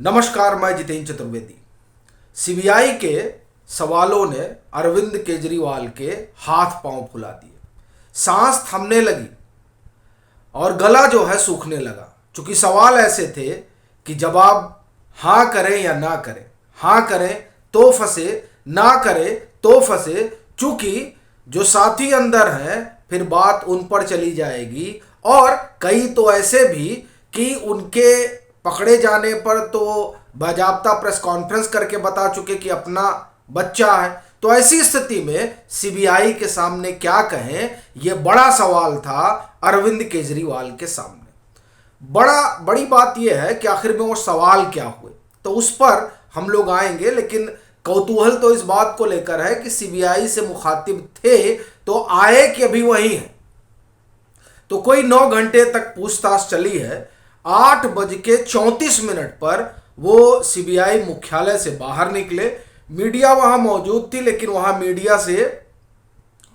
नमस्कार, मैं जितेंद्र चतुर्वेदी। सीबीआई के सवालों ने अरविंद केजरीवाल के हाथ पांव फुला दिए, सांस थमने लगी और गला जो है सूखने लगा। चूंकि सवाल ऐसे थे कि जवाब हाँ करें या ना करें, हाँ करें तो फंसे, ना करें तो फंसे। चूंकि जो साथी अंदर हैं फिर बात उन पर चली जाएगी, और कई तो ऐसे भी कि उनके पकड़े जाने पर तो बाजाबता प्रेस कॉन्फ्रेंस करके बता चुके कि अपना बच्चा है। तो ऐसी स्थिति में सीबीआई के सामने क्या कहें, यह बड़ा सवाल था अरविंद केजरीवाल के सामने। बड़ी बात यह है कि आखिर में वो सवाल क्या हुए, तो उस पर हम लोग आएंगे। लेकिन कौतूहल तो इस बात को लेकर है कि सीबीआई से मुखातिब थे तो आए कि अभी वही है। तो कोई 9 घंटे तक पूछताछ चली है। 8:34 पर वो सीबीआई मुख्यालय से बाहर निकले। मीडिया वहां मौजूद थी, लेकिन वहां मीडिया से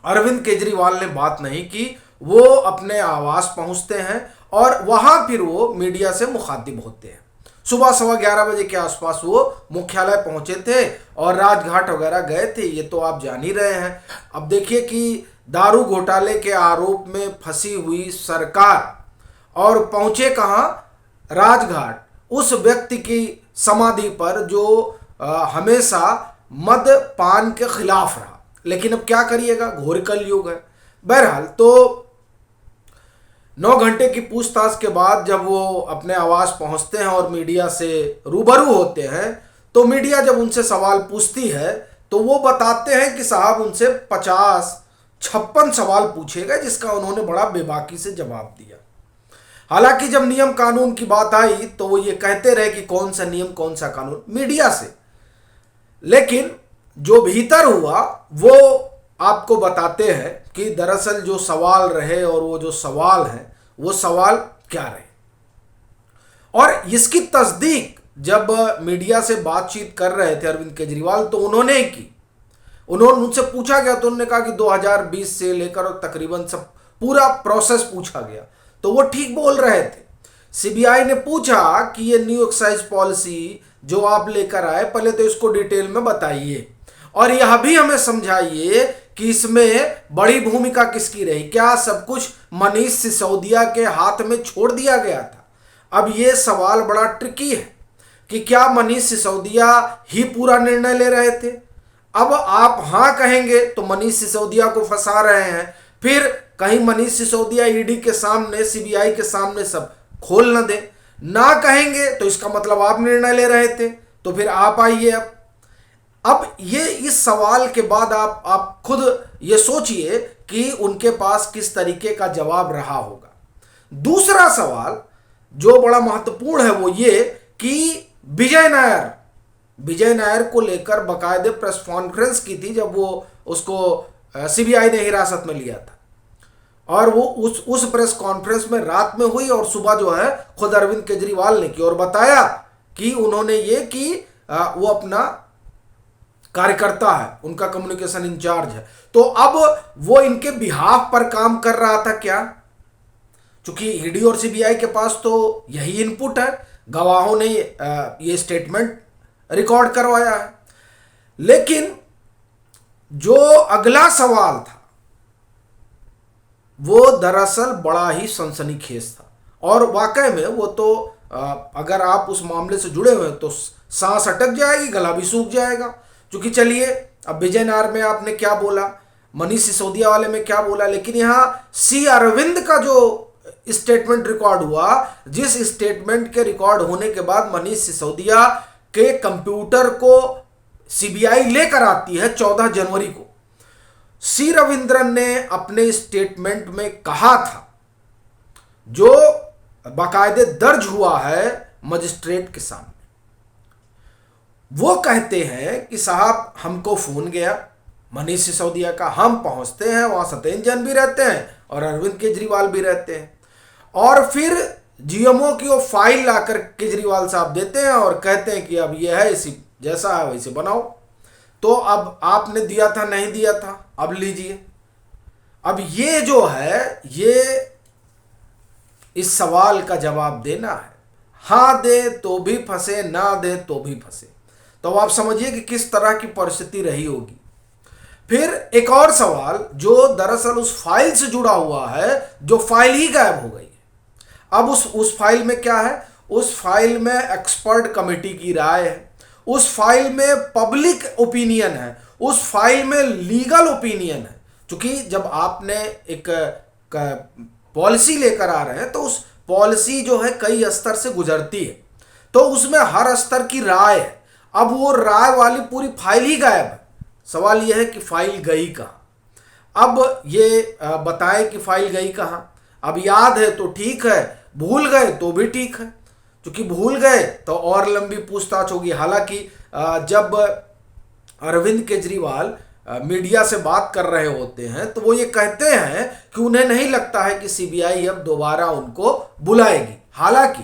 अरविंद केजरीवाल ने बात नहीं की। वो अपने आवास पहुंचते हैं और वहां फिर वो मीडिया से मुखातिब होते हैं। सुबह 11:15 के आसपास वो मुख्यालय पहुंचे थे और राजघाट वगैरह गए थे, ये तो आप जान ही रहे हैं। अब देखिए कि दारू घोटाले के आरोप में फंसी हुई सरकार, और पहुंचे कहां? राजघाट, उस व्यक्ति की समाधि पर जो हमेशा मद पान के खिलाफ रहा। लेकिन अब क्या करिएगा, घोर कलयुग है। बहरहाल तो 9 घंटे की पूछताछ के बाद जब वो अपने आवास पहुंचते हैं और मीडिया से रूबरू होते हैं, तो मीडिया जब उनसे सवाल पूछती है तो वो बताते हैं कि साहब उनसे 56 सवाल पूछे गए, जिसका उन्होंने बड़ा बेबाकी से जवाब दिया। हालांकि जब नियम कानून की बात आई तो वो ये कहते रहे कि कौन सा नियम कौन सा कानून, मीडिया से। लेकिन जो भीतर हुआ वो आपको बताते हैं कि दरअसल जो सवाल रहे और वो जो सवाल हैं वो सवाल क्या रहे। और इसकी तस्दीक जब मीडिया से बातचीत कर रहे थे अरविंद केजरीवाल तो उन्होंने की। उनसे पूछा गया तो उन्होंने कहा कि 2020 से लेकर और तकरीबन सब पूरा प्रोसेस पूछा गया तो वो ठीक बोल रहे थे। सीबीआई ने पूछा कि ये न्यू एक्साइज पॉलिसी जो आप लेकर आए, पहले तो इसको डिटेल में बताइए और यह भी हमें समझाइए कि इसमें बड़ी भूमिका किसकी रही। क्या सब कुछ मनीष सिसोदिया के हाथ में छोड़ दिया गया था? अब ये सवाल बड़ा ट्रिकी है कि क्या मनीष सिसोदिया ही पूरा निर्णय ले रहे थे? अब आप हां कहेंगे तो मनीष सिसोदिया को फंसा रहे हैं, फिर कहीं मनीष सिसोदिया ईडी के सामने, सीबीआई के सामने सब खोल न दे। ना कहेंगे तो इसका मतलब आप निर्णय ले रहे थे, तो फिर आप आइए। अब ये इस सवाल के बाद आप खुद ये सोचिए कि उनके पास किस तरीके का जवाब रहा होगा। दूसरा सवाल जो बड़ा महत्वपूर्ण है वो ये कि विजय नायर को लेकर बाकायदे प्रेस कॉन्फ्रेंस की थी जब वो उसको सीबीआई ने हिरासत में लिया था, और वो उस प्रेस कॉन्फ्रेंस में रात में हुई और सुबह जो है खुद अरविंद केजरीवाल ने की और बताया कि उन्होंने ये कि वो अपना कार्यकर्ता है, उनका कम्युनिकेशन इंचार्ज है। तो अब वो इनके बिहाफ पर काम कर रहा था क्या? चूंकि ईडी और सीबीआई के पास तो यही इनपुट है, गवाहों ने ये स्टेटमेंट रिकॉर्ड करवाया है। लेकिन जो अगला सवाल था वो दरअसल बड़ा ही सनसनीखेज था, और वाकई में वो तो अगर आप उस मामले से जुड़े हुए हैं तो सांस अटक जाएगी, गला भी सूख जाएगा। क्योंकि चलिए, अब विजय नायर में आपने क्या बोला, मनीष सिसोदिया वाले में क्या बोला, लेकिन यहाँ सी अरविंद का जो स्टेटमेंट रिकॉर्ड हुआ, जिस स्टेटमेंट के रिकॉर्ड होने के बाद मनीष सिसोदिया के कंप्यूटर को सीबीआई लेकर आती है 14 जनवरी को, सी रविंद्रन ने अपने स्टेटमेंट में कहा था, जो बाकायदे दर्ज हुआ है मजिस्ट्रेट के सामने। वो कहते हैं कि साहब हमको फोन गया मनीष सिसोदिया का, हम पहुंचते हैं, वहां सत्येंद्र जैन भी रहते हैं और अरविंद केजरीवाल भी रहते हैं, और फिर जीएमओ की वो फाइल लाकर केजरीवाल साहब देते हैं और कहते हैं कि अब यह है, इसी जैसा है वैसे बनाओ। तो अब आपने दिया था, नहीं दिया था, अब लीजिए। अब ये जो है ये इस सवाल का जवाब देना है। हाँ दे तो भी फंसे, ना दे तो भी फंसे। तो आप समझिए कि किस तरह की परिस्थिति रही होगी। फिर एक और सवाल जो दरअसल उस फाइल से जुड़ा हुआ है, जो फाइल ही गायब हो गई है। अब उस फाइल में क्या है? उस फाइल में एक्सपर्ट कमेटी की राय है, उस फाइल में पब्लिक ओपिनियन है, उस फाइल में लीगल ओपिनियन है। क्योंकि जब आपने एक पॉलिसी लेकर आ रहे हैं तो उस पॉलिसी जो है कई स्तर से गुजरती है, तो उसमें हर स्तर की राय है। अब वो राय वाली पूरी फाइल ही गायब है। सवाल यह है कि फाइल गई कहाँ? अब ये बताएं कि फाइल गई कहाँ। अब याद है तो ठीक है, भूल गए तो भी ठीक है। क्योंकि भूल गए तो और लंबी पूछताछ होगी। हालांकि जब अरविंद केजरीवाल मीडिया से बात कर रहे होते हैं तो वो ये कहते हैं कि उन्हें नहीं लगता है कि सीबीआई अब दोबारा उनको बुलाएगी। हालांकि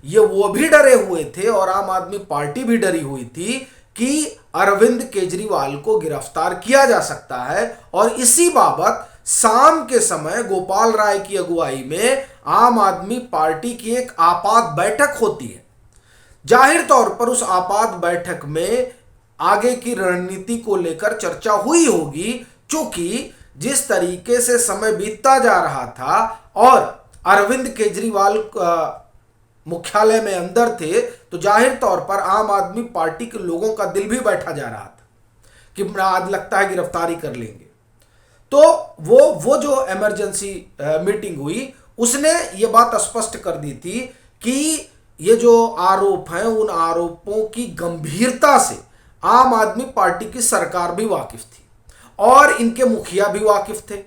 ये वो भी डरे हुए थे और आम आदमी पार्टी भी डरी हुई थी कि अरविंद केजरीवाल को गिरफ्तार किया जा सकता है, और इसी बाबत शाम के समय गोपाल राय की अगुवाई में आम आदमी पार्टी की एक आपात बैठक होती है। जाहिर तौर पर उस आपात बैठक में आगे की रणनीति को लेकर चर्चा हुई होगी, क्योंकि जिस तरीके से समय बीतता जा रहा था और अरविंद केजरीवाल मुख्यालय में अंदर थे, तो जाहिर तौर पर आम आदमी पार्टी के लोगों का दिल भी बैठा जा रहा था कि आज लगता है गिरफ्तारी कर लेंगे। तो वो जो इमरजेंसी मीटिंग हुई उसने ये बात स्पष्ट कर दी थी कि ये जो आरोप हैं उन आरोपों की गंभीरता से आम आदमी पार्टी की सरकार भी वाकिफ थी और इनके मुखिया भी वाकिफ थे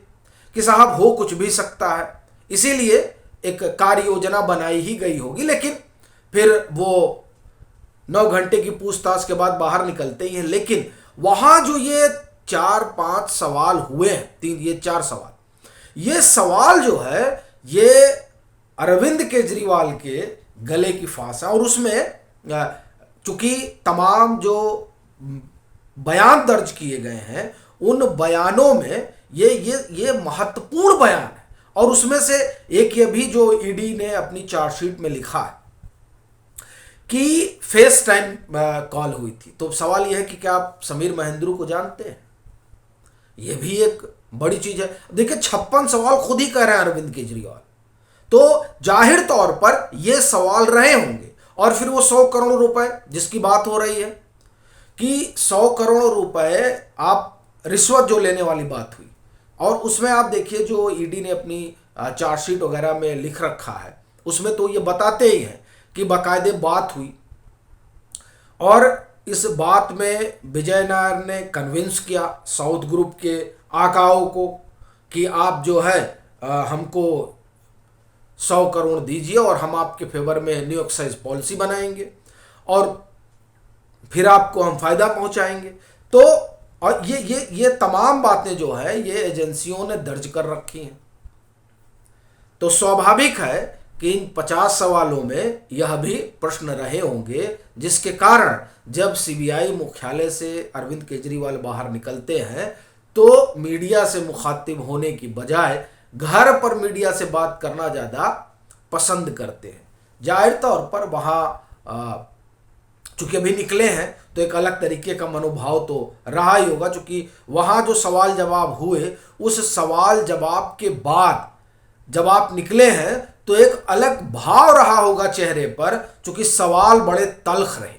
कि साहब हो कुछ भी सकता है। इसीलिए एक कार्य योजना बनाई ही गई होगी। लेकिन फिर वो 9 घंटे की पूछताछ के बाद बाहर निकलते ही हैं। लेकिन वहां जो ये 4-5 सवाल हुए हैं, ये 4 सवाल, ये सवाल जो है ये अरविंद केजरीवाल के गले की फांस है। और उसमें चूंकि तमाम जो बयान दर्ज किए गए हैं उन बयानों में ये महत्वपूर्ण बयान है। और उसमें से एक ये भी जो ईडी ने अपनी चार्जशीट में लिखा है कि फेस टाइम कॉल हुई थी। तो सवाल यह है कि क्या आप समीर महेंद्रू को जानते हैं? ये भी एक बड़ी चीज है। देखिए 56 सवाल खुद ही कह रहे हैं अरविंद केजरीवाल, तो जाहिर तौर पर ये सवाल रहे होंगे। और फिर वो 100 करोड़ रुपए जिसकी बात हो रही है कि 100 करोड़ रुपए आप रिश्वत जो लेने वाली बात हुई, और उसमें आप देखिए जो ईडी ने अपनी चार्जशीट वगैरह में लिख रखा है उसमें तो ये बताते ही हैं कि बाकायदे बात हुई और इस बात में विजय नायर ने कन्विंस किया साउथ ग्रुप के आकाओं को कि आप जो है हमको 100 करोड़ दीजिए और हम आपके फेवर में न्यू एक्साइज पॉलिसी बनाएंगे और फिर आपको हम फायदा पहुंचाएंगे। तो और ये तमाम बातें जो है ये एजेंसियों ने दर्ज कर रखी हैं। तो स्वाभाविक है कि इन 50 सवालों में यह भी प्रश्न रहे होंगे, जिसके कारण जब सीबीआई मुख्यालय से अरविंद केजरीवाल बाहर निकलते हैं तो मीडिया से मुखातिब होने की बजाय घर पर मीडिया से बात करना ज़्यादा पसंद करते हैं। जाहिर तौर पर वहाँ चूंकि अभी निकले हैं तो एक अलग तरीके का मनोभाव तो रहा ही होगा, चूंकि वहाँ जो सवाल जवाब हुए उस सवाल जवाब के बाद जब आप निकले हैं तो एक अलग भाव रहा होगा चेहरे पर, चूंकि सवाल बड़े तल्ख रहे।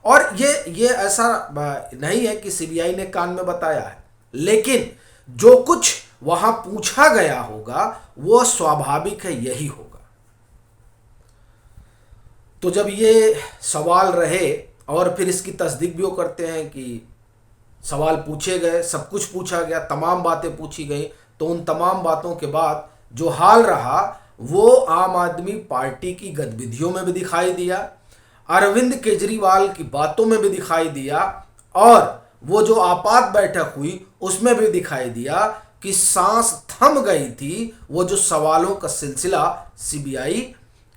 और ये ऐसा नहीं है कि सीबीआई ने कान में बताया है, लेकिन जो कुछ वहां पूछा गया होगा वो स्वाभाविक है यही होगा। तो जब ये सवाल रहे और फिर इसकी तस्दीक भी वो करते हैं कि सवाल पूछे गए, सब कुछ पूछा गया, तमाम बातें पूछी गई, तो उन तमाम बातों के बाद जो हाल रहा वो आम आदमी पार्टी की गतिविधियों में भी दिखाई दिया, अरविंद केजरीवाल की बातों में भी दिखाई दिया, और वो जो आपात बैठक हुई उसमें भी दिखाई दिया कि सांस थम गई थी वो जो सवालों का सिलसिला सीबीआई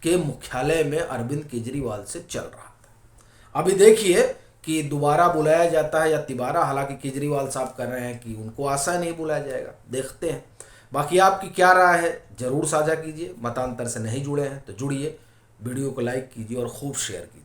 के मुख्यालय में अरविंद केजरीवाल से चल रहा था। अभी देखिए कि दोबारा बुलाया जाता है या तिबारा। हालांकि केजरीवाल साहब कर रहे हैं कि उनको आशा नहीं बुलाया जाएगा, देखते हैं। बाकी आपकी क्या राय है ज़रूर साझा कीजिए। मतांतर से नहीं जुड़े हैं तो जुड़िए। वीडियो को लाइक कीजिए और खूब शेयर कीजिए।